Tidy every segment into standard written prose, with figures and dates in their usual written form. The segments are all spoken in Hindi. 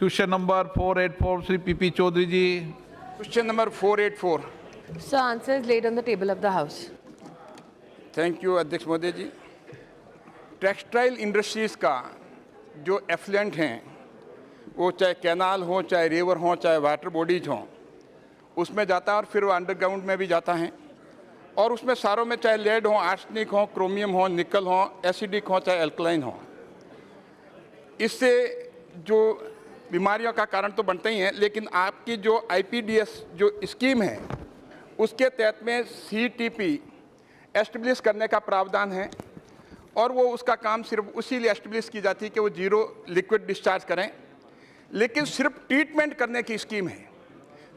Question number 484 Shri PP Chaudhary ji. Question number 484। Sir, answer is laid on the table of the House. Thank you अध्यक्ष महोदय जी। टेक्सटाइल इंडस्ट्रीज़ का जो एफ्लुएंट हैं, वो चाहे कैनाल हो, चाहे रिवर हो, चाहे वाटर बॉडीज हों, उसमें जाता है और फिर वो अंडरग्राउंड में भी जाता है। और उसमें सारों में चाहे लेड हो, आर्सेनिक हो, क्रोमियम हो, निकल हो, एसिडिक हो, चाहे अल्कलाइन हो, इससे जो बीमारियों का कारण तो बनता ही है। लेकिन आपकी जो IPDS जो स्कीम है, उसके तहत में CTP एस्टेब्लिश करने का प्रावधान है और वो उसका काम सिर्फ उसी लिए एस्टेब्लिश की जाती है कि वो जीरो लिक्विड डिस्चार्ज करें। लेकिन सिर्फ ट्रीटमेंट करने की स्कीम है।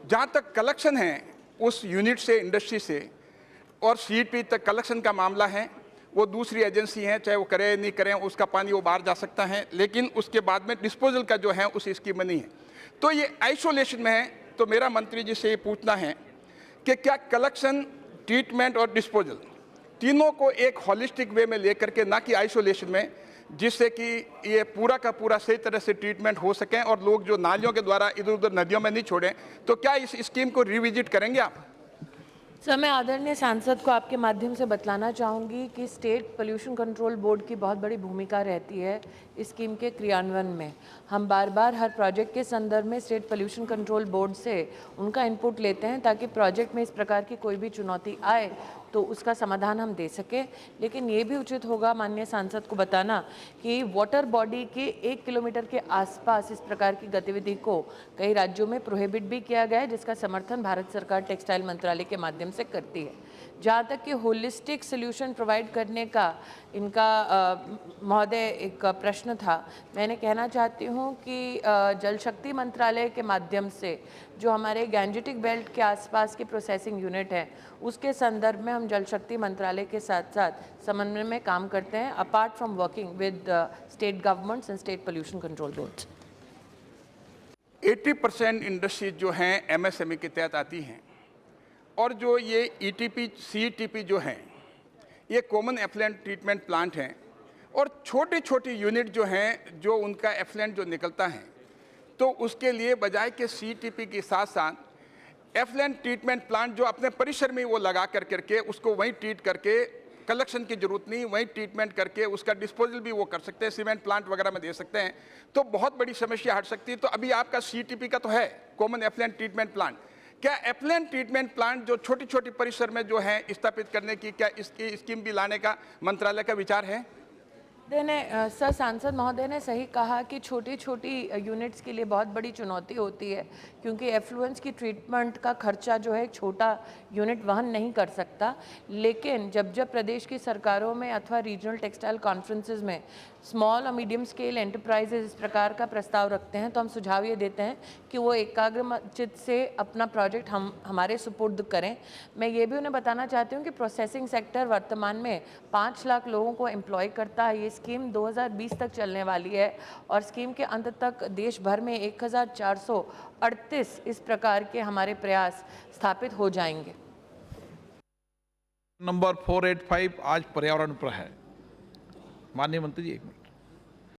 जहाँ तक कलेक्शन है उस यूनिट से, इंडस्ट्री से, और CTP तक कलेक्शन का मामला है, वो दूसरी एजेंसी है, चाहे वो करें नहीं करें, उसका पानी वो बाहर जा सकता है। लेकिन उसके बाद में डिस्पोजल का जो है उस स्कीम में नहीं है, तो ये आइसोलेशन में है। तो मेरा मंत्री जी से ये पूछना है कि क्या कलेक्शन, ट्रीटमेंट और डिस्पोजल तीनों को एक होलिस्टिक वे में लेकर के, ना कि आइसोलेशन में, जिससे कि ये पूरा का पूरा सही तरह से ट्रीटमेंट हो सकें और लोग जो नालियों के द्वारा इधर उधर नदियों में नहीं छोड़ें, तो क्या इस स्कीम को रिविजिट करेंगे आप? सर, मैं आदरणीय सांसद को आपके माध्यम से बतलाना चाहूँगी कि स्टेट पोल्यूशन कंट्रोल बोर्ड की बहुत बड़ी भूमिका रहती है इस स्कीम के क्रियान्वयन में। हम बार बार हर प्रोजेक्ट के संदर्भ में स्टेट पोल्यूशन कंट्रोल बोर्ड से उनका इनपुट लेते हैं ताकि प्रोजेक्ट में इस प्रकार की कोई भी चुनौती आए तो उसका समाधान हम दे सकें। लेकिन ये भी उचित होगा माननीय सांसद को बताना कि वाटर बॉडी के 1 किलोमीटर के आसपास इस प्रकार की गतिविधि को कई राज्यों में प्रोहिबिट भी किया गया है, जिसका समर्थन भारत सरकार टेक्सटाइल मंत्रालय के माध्यम से करती है। जहाँ तक कि होलिस्टिक सोल्यूशन प्रोवाइड करने का इनका महोदय एक प्रश्न था, मैंने कहना चाहती हूँ कि जल शक्ति मंत्रालय के माध्यम से जो हमारे गैंजेटिक बेल्ट के आसपास की प्रोसेसिंग यूनिट है, उसके संदर्भ में हम जल शक्ति मंत्रालय के साथ साथ समन्वय में काम करते हैं, apart from working with state governments and state pollution control boards. 80% industries जो हैं MSME के तहत आती हैं, और जो ये ETP, CTP जो हैं, ये कॉमन एफ्लुएंट ट्रीटमेंट प्लांट हैं। और छोटी छोटी यूनिट जो हैं, जो उनका एफ्लुएंट जो निकलता है, तो उसके लिए बजाय के CTP के साथ साथ एफ्लुएंट ट्रीटमेंट प्लांट जो अपने परिसर में वो लगा करके उसको वहीं ट्रीट करके, कलेक्शन की जरूरत नहीं, वहीं ट्रीटमेंट करके उसका डिस्पोजल भी वो कर सकते हैं, सीमेंट प्लांट वगैरह में दे सकते हैं, तो बहुत बड़ी समस्या हट सकती है। तो अभी आपका CTP का तो है, कॉमन एफ्लुएंट ट्रीटमेंट प्लांट, क्या एफ्लुएंट ट्रीटमेंट प्लांट जो छोटी छोटी परिसर में जो है स्थापित करने की, क्या इसकी स्कीम भी लाने का मंत्रालय का विचार है? सर, सांसद महोदय ने सही कहा कि छोटी छोटी यूनिट्स के लिए बहुत बड़ी चुनौती होती है, क्योंकि एफ्लुएंस की ट्रीटमेंट का खर्चा जो है एक छोटा यूनिट वहन नहीं कर सकता। लेकिन जब जब प्रदेश की सरकारों में अथवा रीजनल टेक्सटाइल कॉन्फ्रेंसेज में स्मॉल और मीडियम स्केल एंटरप्राइजेज इस प्रकार का प्रस्ताव रखते हैं, तो हम सुझाव ये देते हैं कि वो एकाग्रचित्त से अपना प्रोजेक्ट हमारे सुपुर्द करें। मैं ये भी उन्हें बताना चाहती हूँ कि प्रोसेसिंग सेक्टर वर्तमान में 5 लाख लोगों को एम्प्लॉय करता है। ये स्कीम 2020 तक चलने वाली है और स्कीम के अंत तक देश भर में 1438 इस प्रकार के हमारे प्रयास स्थापित हो जाएंगे। नंबर 485 आज पर्यावरण पर है। माननीय मंत्री जी, 1 मिनट।